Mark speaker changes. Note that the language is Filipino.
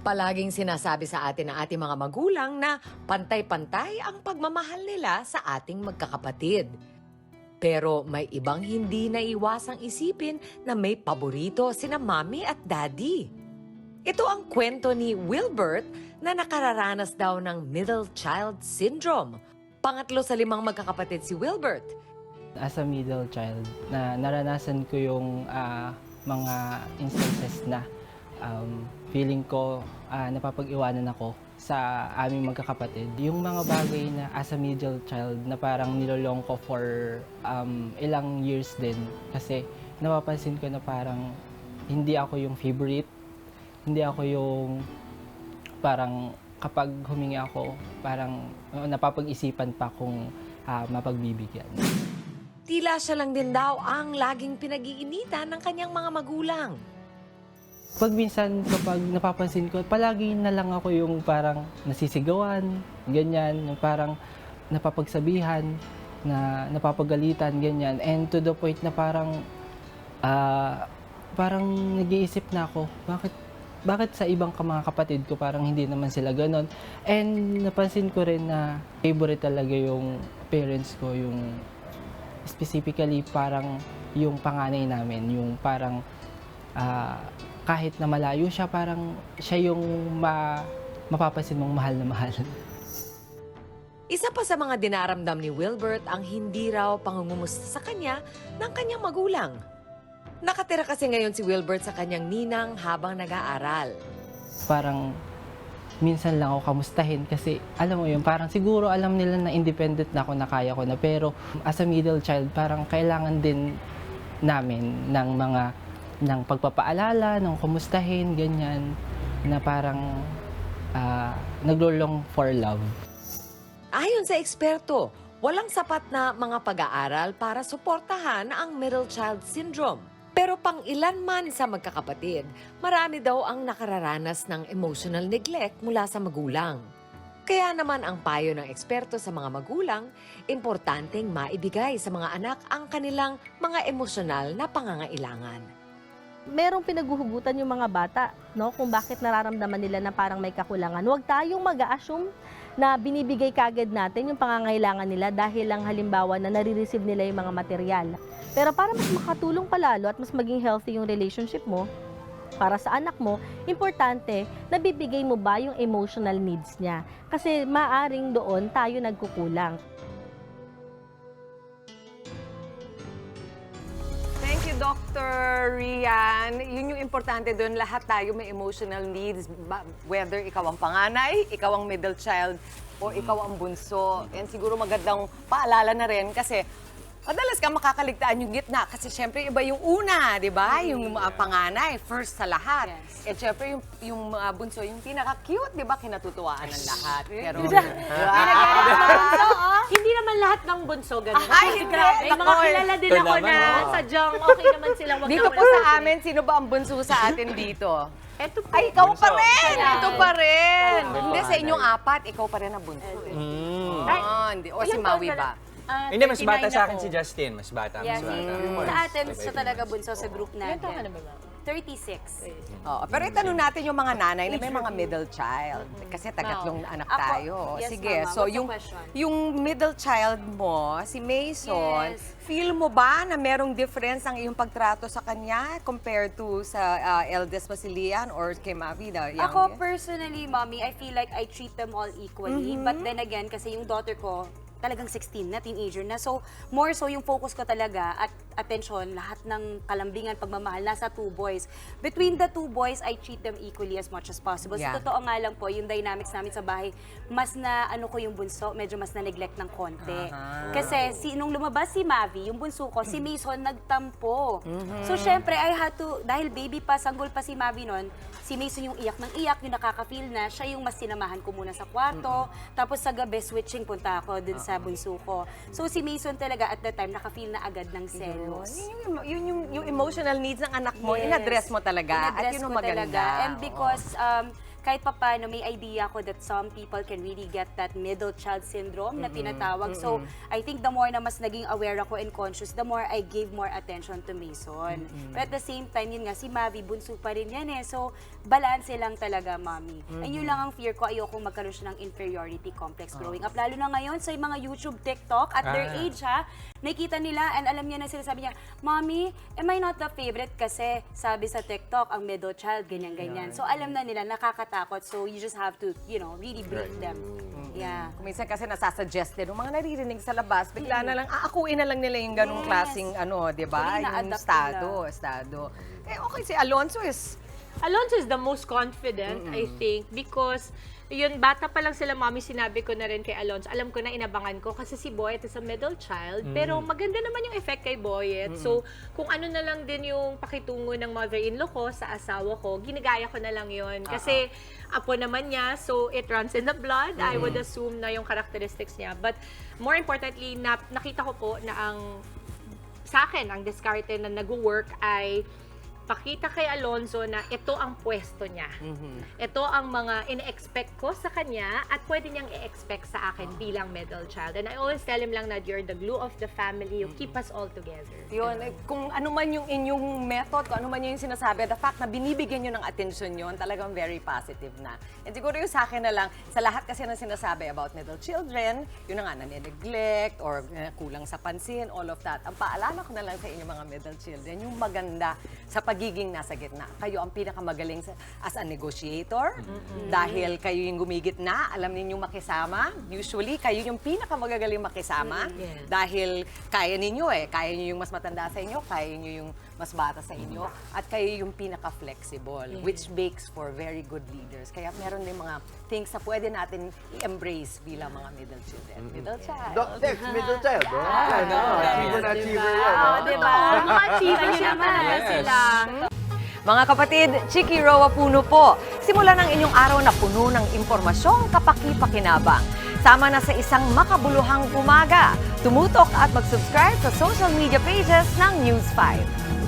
Speaker 1: Palaging sinasabi sa atin ng ating mga magulang na pantay-pantay ang pagmamahal nila sa ating magkakapatid. Pero may ibang hindi naiwasang isipin na may paborito sina mommy at daddy. Ito ang kwento ni Wilbert na nakararanas daw ng middle child syndrome. Pangatlo sa 5 magkakapatid si Wilbert.
Speaker 2: As a middle child, naranasan ko yung mga instances na feeling ko napapag-iwanan ako sa aming magkakapatid. Yung mga bagay na as a middle child na parang nilolong ko for ilang years din. Kasi napapansin ko na parang hindi ako yung favorite. Hindi ako yung parang kapag humingi ako, parang napapag-isipan pa kung mapagbibigyan.
Speaker 1: Tila siya lang din daw ang laging pinag-iinitan ng kanyang mga magulang.
Speaker 2: Pag minsan kapag napapansin ko, palagi na lang ako yung parang nasisigawan, ganyan, yung parang napapagsabihan, na napapagalitan, ganyan. And to the point na parang nag-iisip na ako, bakit sa ibang mga kapatid ko parang hindi naman sila ganon. And napansin ko rin na favorite talaga yung parents ko, yung specifically parang yung panganay namin, yung parang kahit na malayo siya, parang siya yung mapapansin mong mahal na mahal.
Speaker 1: Isa pa sa mga dinaramdam ni Wilbert ang hindi raw pangungumusta sa kanya ng kanyang magulang. Nakatira kasi ngayon si Wilbert sa kanyang ninang habang nag-aaral.
Speaker 2: Parang minsan lang ako kamustahin kasi alam mo yun, parang siguro alam nila na independent na ako, na kaya ko na. Pero as a middle child, parang kailangan din namin ng pagpapaalala, ng kumustahin, ganyan, na parang naglulong for love.
Speaker 1: Ayon sa eksperto, walang sapat na mga pag-aaral para suportahan ang middle child syndrome. Pero pang ilan man sa magkakapatid, marami daw ang nakararanas ng emotional neglect mula sa magulang. Kaya naman ang payo ng eksperto sa mga magulang, importanteng maibigay sa mga anak ang kanilang mga emosyonal na pangangailangan.
Speaker 3: Merong pinaguhugutan yung mga bata, no? Kung bakit nararamdaman nila na parang may kakulangan. Huwag tayong mag-a-assume na binibigay kagad natin yung pangangailangan nila dahil lang halimbawa na nare-receive nila yung mga material. Pero para mas makatulong palalo at mas maging healthy yung relationship mo, para sa anak mo, importante na bibigay mo ba yung emotional needs niya. Kasi maaring doon tayo nagkukulang.
Speaker 4: Thank you, Dr. Rian. Yun yung importante doon. Lahat tayo may emotional needs. Whether ikaw ang panganay, ikaw ang middle child, o ikaw ang bunso. And siguro magandang paalala na rin kasi madalas ka makakaligtaan yung gitna kasi syempre iba yung una, di ba? Yung panganay, first sa lahat.
Speaker 5: Yes.
Speaker 4: At syempre yung bunso, yung pinaka-cute, di ba? Kinatutuwaan ng lahat. Pero,
Speaker 5: Hindi naman lahat ng bunso ganun.
Speaker 4: Ay, hindi.
Speaker 5: May mga
Speaker 4: Ako,
Speaker 5: kilala din
Speaker 2: ito
Speaker 5: ako
Speaker 2: naman,
Speaker 5: na
Speaker 2: oo.
Speaker 5: sadyang okay naman silang wag
Speaker 4: dito
Speaker 5: na
Speaker 4: po
Speaker 5: wala
Speaker 4: sa
Speaker 5: sila.
Speaker 4: amin, sino ba ang bunso sa atin dito?
Speaker 5: Eto po.
Speaker 4: Ay, ikaw pa rin!
Speaker 5: Kaya-
Speaker 4: Ito pa rin!
Speaker 5: Kaya-
Speaker 4: Hindi, sa inyong apat, ikaw pa rin ang bunso. Hindi. O si
Speaker 5: Ilang
Speaker 4: Maui
Speaker 5: taon ka
Speaker 4: ba?
Speaker 5: na?
Speaker 6: Hindi, mas
Speaker 5: 39
Speaker 6: bata sa akin
Speaker 5: ako.
Speaker 6: si Justin. Mas bata,
Speaker 5: Yeah,
Speaker 6: mas bata.
Speaker 5: sa atin, siya talaga bunso sa group natin.
Speaker 1: Ilan taon ka na ba, ma'am?
Speaker 5: 36.
Speaker 4: Oo, pero itanong natin yung mga nanay na may mga middle child. Kasi tagatlong anak
Speaker 5: Ako,
Speaker 4: tayo.
Speaker 5: yes,
Speaker 4: Sige,
Speaker 5: Mama.
Speaker 4: so
Speaker 5: What's the
Speaker 4: yung,
Speaker 5: question?
Speaker 4: yung middle child mo, si Mason,
Speaker 5: Yes.
Speaker 4: feel mo ba na merong difference ang iyong pagtrato sa kanya compared to sa eldest mo si Lian or kay Mavi, the
Speaker 5: Ako
Speaker 4: youngest?
Speaker 5: personally, mommy, I feel like I treat them all equally. But then again, kasi yung daughter ko, talagang 16 na, teenager na. So, more so yung focus ko talaga at attention, lahat ng kalambingan, pagmamahal, nasa 2 boys. Between the 2 boys, I treat them equally as much as possible.
Speaker 4: Yeah.
Speaker 5: So, totoo nga lang po, yung dynamics namin sa bahay, mas na, ano ko yung bunso, medyo mas na-neglect ng konti. Kasi, nung lumabas si Mavi, yung bunso ko, si Mason nagtampo. So, syempre, I had to, dahil baby pa, sanggol pa si Mavi nun, si Mason yung iyak ng iyak, yung nakaka-feel na, siya yung mas sinamahan ko muna sa kwarto. Tapos sa gabi, switching, punta ako dun sa bunso ko. So si Mason talaga at that time, naka-feel na agad ng selos.
Speaker 4: Yung emotional needs ng anak mo,
Speaker 5: Yes.
Speaker 4: in-address mo talaga. At
Speaker 5: In-address
Speaker 4: yun ang
Speaker 5: ko
Speaker 4: maganda.
Speaker 5: talaga. And because kahit papaano may idea ko that some people can really get that middle child syndrome na tinatawag. So, I think the more na mas naging aware ako and conscious, the more I gave more attention to Mason. But at the same time, yun nga, si Mavi, bunso pa rin yan eh. So, balance lang talaga, Mami. And yun lang ang fear ko, ayokong magkaroon siya ng inferiority complex growing up. Lalo na ngayon sa mga YouTube, TikTok, at their age ha, nakikita nila and alam niya na sinasabi niya, Mommy, am I not the favorite? Kasi sabi sa TikTok, ang middle child, ganyan-ganyan. So alam na nila, nakakatakot. So you just have to, you know, really brief them. Yeah.
Speaker 4: Kung minsan kasi nasasuggest din, yung mga naririnig sa labas, bigla na lang, aakuin na lang nila yung ganung klaseng, di ba?
Speaker 5: Actually,
Speaker 4: Yung
Speaker 5: na-adapt
Speaker 4: estado. Eh, okay, si Alonso is,
Speaker 6: Alonso is the most confident, I think, because yun, bata pa lang sila, Mommy, sinabi ko na rin kay Alonso, alam ko na inabangan ko kasi si Boyet is a middle child, pero maganda naman yung effect kay Boyet. So, kung ano na lang din yung pakitungo ng mother-in-law ko sa asawa ko, ginagaya ko na lang yun. Kasi apo naman niya, so it runs in the blood. I would assume na yung characteristics niya. But more importantly, nakita ko po na sa akin, ang diskarte na nag-work ay pakita kay Alonso na ito ang pwesto niya. Ito ang mga ine-expect ko sa kanya at pwede niyang i-expect sa akin bilang middle child. And I always tell him lang na you're the glue of the family, you keep us all together.
Speaker 4: yun, kung ano man yung inyong method, kung ano man yung sinasabi, the fact na binibigyan nyo ng attention yun, talagang very positive na. And siguro yung sa akin na lang, sa lahat kasi na sinasabi about middle children, yun na nga, nane-neglect or kulang sa pansin, all of that. Ang paalala ko na lang sa inyo mga middle children, yung maganda sa pagiging nasa gitna. Kayo ang pinakamagaling as a negotiator, dahil kayo yung gumigitna, alam ninyong makisama. Usually, kayo yung pinakamagagaling makisama, dahil kaya ninyo kaya nyo yung mas matanda sa inyo, kaya nyo yung mas bata sa inyo, at kayo yung pinaka-flexible, which makes for very good leaders. Kaya meron din mga things na pwede natin i-embrace bilang mga middle children. Middle child.
Speaker 7: Next, middle child. Achiever na achiever yan.
Speaker 6: Diba? Mga achiever naman sila.
Speaker 4: Mga kapatid, Chiki Roa Puno po. Simula ng inyong araw na puno ng impormasyong kapaki-pakinabang. Sama na sa isang makabuluhang umaga. Tumutok at mag-subscribe sa social media pages ng News 5.